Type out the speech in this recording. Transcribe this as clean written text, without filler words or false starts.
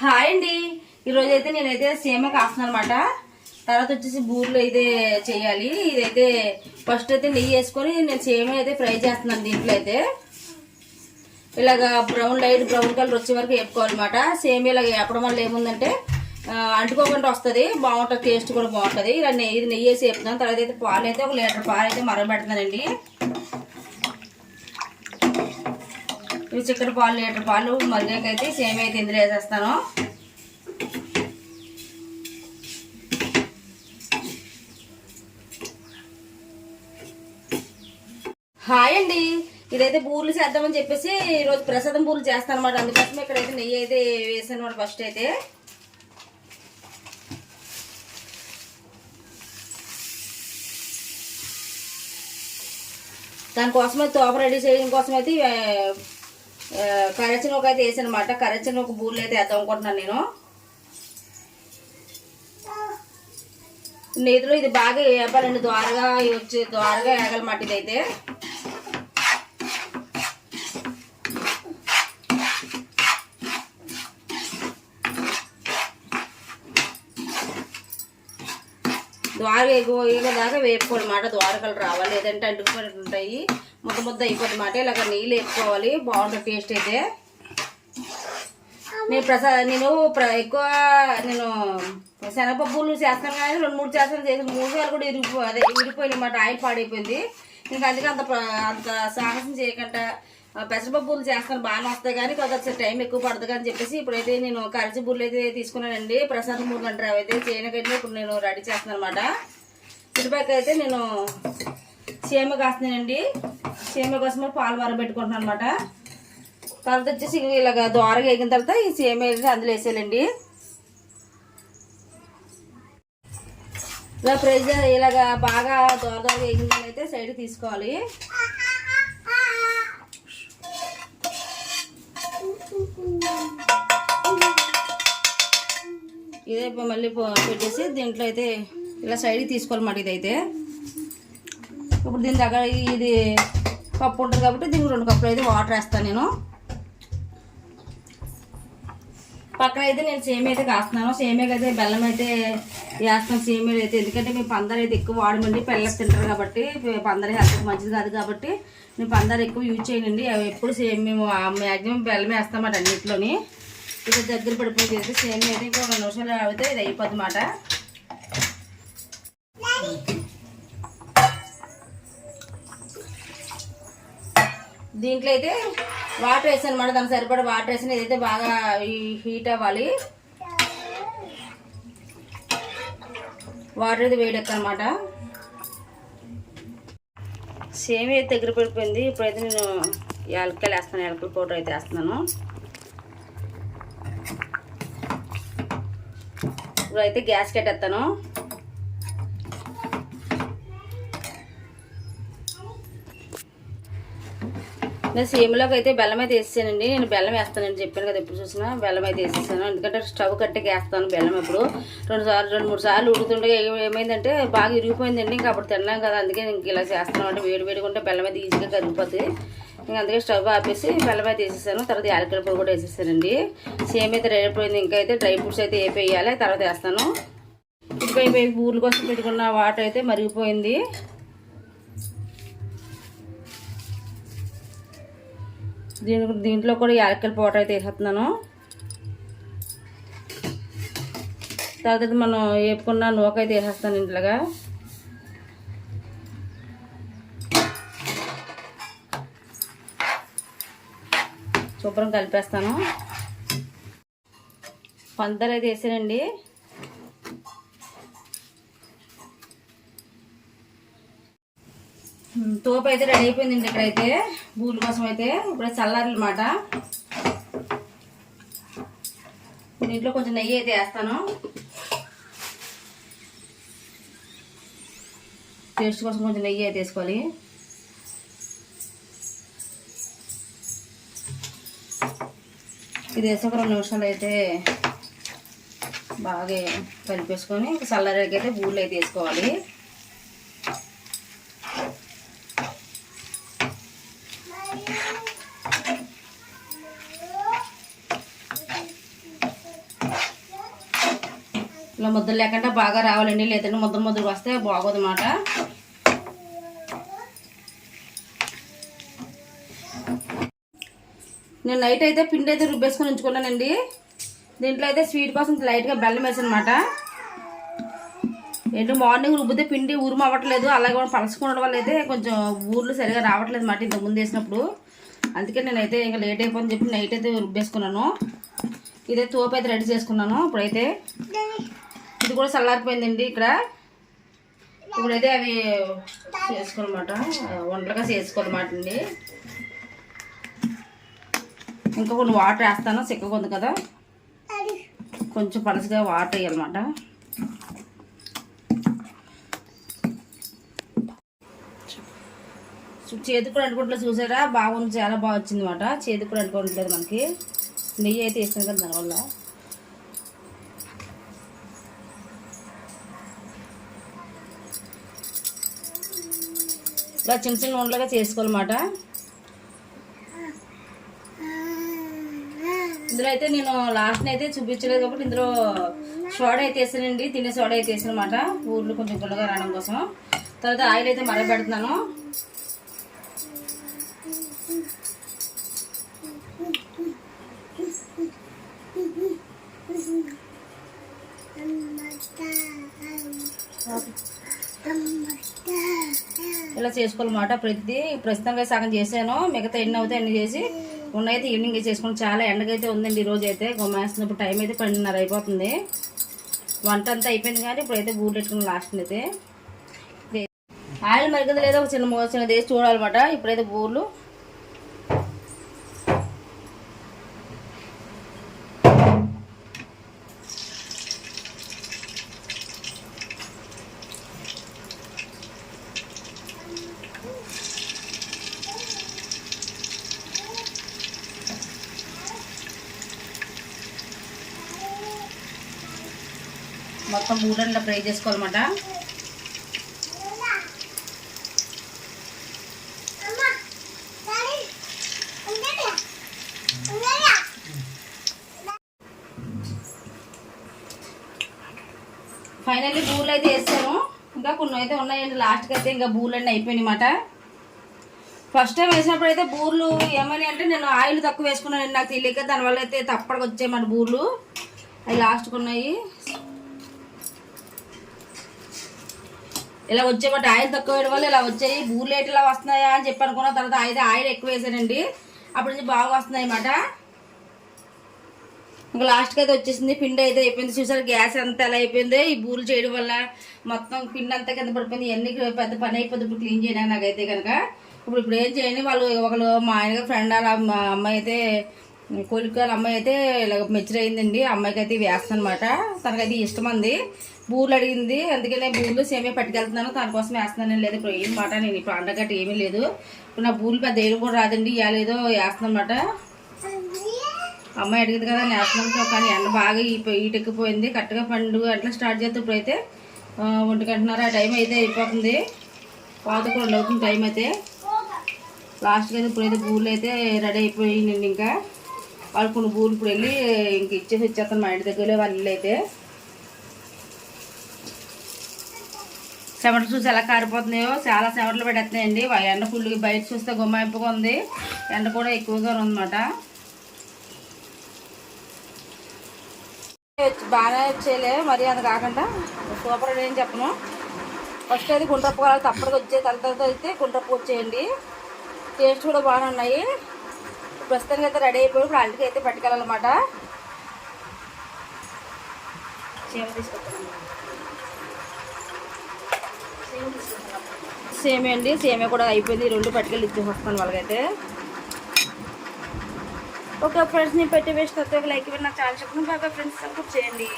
Hi అండి. ఈరోజు అయితే నేనైతే సేమే కాస్తున్నాను అనమాట. తర్వాత వచ్చేసి బూరెలు అయితే చేయాలి. ఇదైతే ఫస్ట్ అయితే నెయ్యి వేసుకొని నేను సేమే అయితే ఫ్రై చేస్తున్నాను. దీంట్లో అయితే ఇలాగా లైట్ బ్రౌన్ కలర్ వచ్చే వరకు వేపుకోవాలన్నమాట. సేమ్ ఇలాగ వేపడం వల్ల ఏముందంటే అంటుకోకుండా వస్తుంది, బాగుంటుంది, టేస్ట్ కూడా బాగుంటుంది. ఇలా నెయ్యి వేసి వేపుతున్నాను. తర్వాత అయితే పాలు అయితే 1 లీటర్ పాలు అయితే మరగబెడుతున్నానండి. ఇవి చిక్కటి పాలు 1 లీటర్ పాలు మరిగాకైతే సేమ్ అయితే ఇందులో వేసేస్తాను. హాయ్ అండి. ఇదైతే బూరెలు చేద్దామని చెప్పేసి ఈరోజు ప్రసాదం బూరెలు చేస్తాను అనమాట. అందుకోసమే ఇక్కడైతే నెయ్యి అయితే వేసాను అనమాట. ఫస్ట్ అయితే దానికోసమే తోప రెడీ చేయడం కోసం అయితే కరచనొక అయితే వేసాను అనమాట. కరచనొక బూరెలు అయితే వేద్దాం అనుకుంటున్నాను నేను. నేతిలో ఇది బాగా వేపాలండి, ద్వారగా వేగాలన్నమాట. ఇదైతే ద్వారగా ఎగదాకా వేపుకోవాలన్నమాట. ద్వారకలు రావాలి, లేదంటే అంటుకుపోయి ఉంటాయి, ముద్ద అయిపోతుంది అన్నమాట. ఇలాగ నీళ్ళు వేపుకోవాలి, బాగుంటుంది టేస్ట్ అయితే. నేను ఎక్కువ శనగపప్పులు చేస్తాను కానీ 2-3 చేస్తాను. 3 వేలు కూడా విరిగిపోయింది అన్నమాట. ఆయిల్ పాడైపోయింది. ఇంకా అందుకే అంత సాహసం చేయకుండా పెసరపప్పులు చేస్తాను, బాగానే వస్తాయి కానీ కొంత టైం ఎక్కువ పడుతుంది అని చెప్పేసి ఇప్పుడైతే నేను కరచి బూరెలు అయితే తీసుకున్నానండి. ప్రసాదం బూరెలు అంటారు అవైతే చేయనకైతే ఇప్పుడు నేను రెడీ చేస్తున్నాను అనమాట. ఇటుపైకి అయితే నేను సేమియా కాస్తున్నానండి. సేమియా కోసం పాలు వరబెట్టుకుంటున్నాను అనమాట. తర్వాత వచ్చేసి ఇలాగ దోరగా వేగిన తర్వాత ఈ సేమియా అయితే అందులో వేసేయాలండి. ఇలా ఇలాగ బాగా దోరగా వేగిందని అయితే సైడ్ తీసుకోవాలి. ఇదే మళ్ళీ పెట్టేసి దీంట్లో అయితే ఇలా సైడ్కి తీసుకోవాలన్నమాట. ఇదైతే ఇప్పుడు దీని దగ్గర ఇది కప్పు ఉంటుంది కాబట్టి దీనికి 2 కప్పులు అయితే వాటర్ వేస్తాను నేను. పక్కన అయితే నేను సేమియా అయితే కాస్తున్నాను. సేమియాకి అయితే బెల్లం అయితే వేస్తాను సేమియాలు అయితే, ఎందుకంటే మేము పందరు అయితే ఎక్కువ వాడమండి. పిల్లలు తింటారు కాబట్టి, పందరు హెల్త్కి మంచిది కాదు కాబట్టి నేను పందరు ఎక్కువ యూజ్ చేయనండి. అవి ఎప్పుడు మేము మ్యాక్సిమం బెల్లం వేస్తామన్నమాట అన్నింటిలోని. ఇది దగ్గర పడిపోతుంది సేమియా అయితే ఇంకో 2 నిమిషాలు అయితే ఇది అయిపోద్ది అన్నమాట. దీంట్లో అయితే వాటర్ వేసాను అనమాట. దానికి సరిపడా వాటర్ వేసాను. ఇదైతే బాగా హీట్ అవ్వాలి. వాటర్ అయితే వేడెక్కనమాట. సేమియా అయితే దగ్గర పడిపోయింది. ఇప్పుడైతే నేను యాలక్కాయలు వేస్తాను, యాలక్కల పౌడర్ అయితే వేస్తున్నాను. ఇప్పుడైతే గ్యాస్ కట్టేస్తాను. నేను సేమియాలోకి అయితే బెల్లం అయితే వేసానండి. నేను బెల్లం వేస్తానండి, చెప్పాను కదా ఎప్పుడు చూసినా బెల్లం అయితే వేసేసాను. ఎందుకంటే స్టవ్ కట్టేకి వేస్తాను బెల్లం. ఎప్పుడు 2-3 సార్లు ఉడుకుతుండగా ఏమైందంటే బాగా ఇరిగిపోయిందండి. ఇంకా అప్పుడు తినలేం కదా, అందుకే ఇంక ఇలా చేస్తాను అంటే వేడిగా ఉంటే బెల్లం అయితే ఈజీగా కరిగిపోతుంది. ఇంకా అందుకే స్టవ్ ఆపేసి బెల్లం అయితే వేసేసాను. తర్వాత యాలకుల పొడి కూడా వేసేసానండి. సేమ్ అయితే రెడీ అయిపోయింది. ఇంకా అయితే డ్రై ఫ్రూట్స్ అయితే వేపేయాలి, తర్వాత వేస్తాను. ఇప్పుడు బూరెల కోసం పెట్టుకున్న వాటర్ అయితే మరిగిపోయింది. దీంట్లో కూడా యాలక్కల పౌడర్ అయితే వేసేస్తున్నాను. తర్వాత మనం వేపుకున్న నూక అయితే వేసేస్తాను ఇంట్లోగా. శుభ్రం కలిపేస్తాను. పంచదార అయితే వేసానండి. తోపు అయితే రెడీ అయిపోయిందండి. ఇక్కడైతే బూరెల కోసం అయితే ఇప్పుడైతే చల్లారనమాట. దీంట్లో కొంచెం నెయ్యి అయితే వేస్తాను, టేస్ట్ కోసం కొంచెం నెయ్యి అయితే వేసుకోవాలి. ఇది వేసి 2 నిమిషాలు అయితే బాగా కలిపేసుకొని చల్లారాకైతే బూరెలు అయితే వేసుకోవాలి. ఇలా ముద్దలు లేకుండా బాగా రావాలండి, లేదంటే ముద్దలు వస్తే బాగోదు అన్నమాట. నేను నైట్ అయితే పిండి అయితే రుబ్బేసుకొని ఉంచుకున్నానండి. దీంట్లో అయితే స్వీట్ కోసం లైట్గా బెల్లం వేసానమాట. ఏంటో మార్నింగ్ రుబ్బితే పిండి ఊరుము అవ్వట్లేదు, అలాగే కూడా పలసుకోవడం వల్ల అయితే కొంచెం ఊర్లు సరిగా రావట్లేదు అన్నమాట ఇంతకు ముందు వేసినప్పుడు. అందుకే నేనైతే ఇంకా లేట్ అయిపోయిందని చెప్పి నైట్ అయితే రుబ్బేసుకున్నాను. ఇదే తోపు అయితే రెడీ చేసుకున్నాను. ఇప్పుడైతే ఇది కూడా చల్లారిపోయిందండి. ఇప్పుడైతే అవి చేసుకోనమాట, వంటలుగా చేసుకోవాలన్నమాట అండి. ఇంకా కొన్ని వాటర్ వేస్తాను, చిక్కగా ఉంది కదా, కొంచెం పలసగా వాటర్ వేయాలన్నమాట. చేతికి కూడా అంటుకోవట్లేదు చూసారా, బాగుంది, చాలా బాగా వచ్చింది అనమాట. చేతికి కూడా అంటుకోవట్లేదు మనకి. నెయ్యి అయితే వేస్తుంది కదా దానివల్ల. ఇలా చిన్న చిన్న ఉండలుగా చేసుకోవాలన్నమాట. ఇందులో అయితే నేను లాస్ట్ని అయితే చూపించలేదు కాబట్టి ఇందులో సోడా అయితే వేసానండి, తినే సోడా అయితే వేసాను అనమాట, ఊర్లో కొంచెం గుల్లగా రావడం కోసం. తర్వాత ఆయిల్ అయితే మరగబెడుతున్నాను. ఇలా చేసుకోవాలన్నమాట. ప్రస్తుతానికి సగం చేశాను, మిగతా ఎన్ని అవుతాయి అన్ని చేసి ఉన్నైతే ఈవినింగ్ చేసుకుని. చాలా ఎండగైతే ఉందండి ఈరోజు అయితే. గొమ్మేస్తున్నప్పుడు టైం అయితే 12:30 అయిపోతుంది. వంట అంతా అయిపోయింది కానీ ఇప్పుడైతే బూరెలు పెట్టుకుని లాస్ట్ అయితే ఆయిల్ మరిగింది లేదా ఒక చిన్నది వేసి చూడాలన్నమాట. ఇప్పుడైతే బూరెలు మొత్తం బూరెల్లో ఫ్రై చేసుకోవాలన్నమాట. ఫైనల్లీ బూరెలు అయితే వేస్తాను. ఇంకా కొన్ని అయితే ఉన్నాయండి లాస్ట్కి అయితే. ఇంకా బూరెలు అన్నీ అయిపోయినాయి అన్నమాట. ఫస్ట్ టైం వేసినప్పుడు అయితే బూరెలు ఏమని అంటే నేను ఆయిల్ తక్కువ వేసుకున్నాను, నాకు తెలియక. దానివల్ల అయితే తప్పటికి వచ్చాయన్నమాట బూరెలు. అవి లాస్ట్కి ఉన్నాయి. ఇలా వచ్చేమాట ఆయిల్ తక్కువ వేయడం వల్ల ఇలా వచ్చాయి. బూరెలు అయితే ఇలా వస్తున్నాయా అని చెప్పి అనుకున్న తర్వాత అయితే ఆయిల్ ఎక్కువ వేసానండి, అప్పటి నుంచి బాగా వస్తున్నాయి అన్నమాట. ఇంకా లాస్ట్కి అయితే వచ్చేసింది. పిండి అయితే అయిపోయింది. చూసారు గ్యాస్ అంతా ఎలా అయిపోయింది ఈ బూరెలు చేయడం వల్ల. మొత్తం పిండి అంతా కింద పడిపోయింది. ఇవన్నీ పెద్ద పని అయిపోతుంది ఇప్పుడు క్లీన్ చేయడానికి నాకైతే కనుక. ఇప్పుడు ఏం చేయండి, ఒకళ్ళు మా ఆయన ఫ్రెండ్ మా అమ్మాయి అయితే కోలికాల అమ్మాయి అయితే ఇలా మెచ్యూర్ అయిందండి. అమ్మాయికి అయితే వేస్తాను అనమాట. తనకైతే ఇష్టం అంది, బూరెలు అడిగింది. అందుకనే బూరెలు సేమే పట్టుకెళ్తున్నాను, దానికోసం వేస్తున్నాను. లేదు ఇప్పుడు ఏం మాట, నేను ఇప్పుడు అండగట్ట ఏమీ లేదు. ఇప్పుడు నా బూరెలు పెద్ద ఏడు కూడా రాదండి, ఇవ్వలేదో వేస్తున్నాను అనమాట. అమ్మాయి అడిగింది కదా వేస్తున్నాను. కానీ ఎండ బాగా ఈటెక్కిపోయింది. కరెక్ట్గా 12 గంటలకు స్టార్ట్ చేస్తే ఇప్పుడైతే 1 గంటన్నర ఆ టైం అయితే అయిపోతుంది. 11 అవుతుంది టైం అయితే. లాస్ట్కి అయితే ఇప్పుడైతే బూరెలు అయితే రెడీ అయిపోయిందండి. ఇంకా వాళ్ళు కొన్ని బూరెలు ఇప్పుడు వెళ్ళి ఇంక ఇచ్చేస్తాను మా ఇంటి దగ్గరలో వాళ్ళు అయితే. చెమటలు చూసి ఎలా కారిపోతున్నాయో, చాలా చెమటలు పెట్టేస్తున్నాయండి. ఎండ ఫుల్గా బయట చూస్తే గుమ్మాయింపుగా ఉంది, ఎండ కూడా ఎక్కువగా ఉందన్నమాట. బాగానే వచ్చేలే మరి అది కాకుండా సూపర్ అని ఏం చెప్పను. ఫస్ట్ అయితే గుండ్రప్పు కావాలి, తప్పటికి వచ్చే తర్వాత అయితే గుండ్రప్పు వచ్చేయండి. టేస్ట్ కూడా బాగానే ఉన్నాయి. ప్రస్తుతానికి అయితే రెడీ అయిపోయి ఇప్పుడు అంటికి అయితే పట్టుకెళ్ళాలన్నమాట. సేమే అండి, సేమే కూడా అయిపోయింది. 2 పట్టుకెళ్ళి ఇచ్చేసి వస్తాను వాళ్ళకైతే. ఓకే ఫ్రెండ్స్, నేను పెట్టి వేస్ట్ వస్తే లైక్ ఇవ్వండి, నాకు చాలా చెప్పండి. బాగా ఫ్రెండ్స్ సపోర్ట్ చేయండి.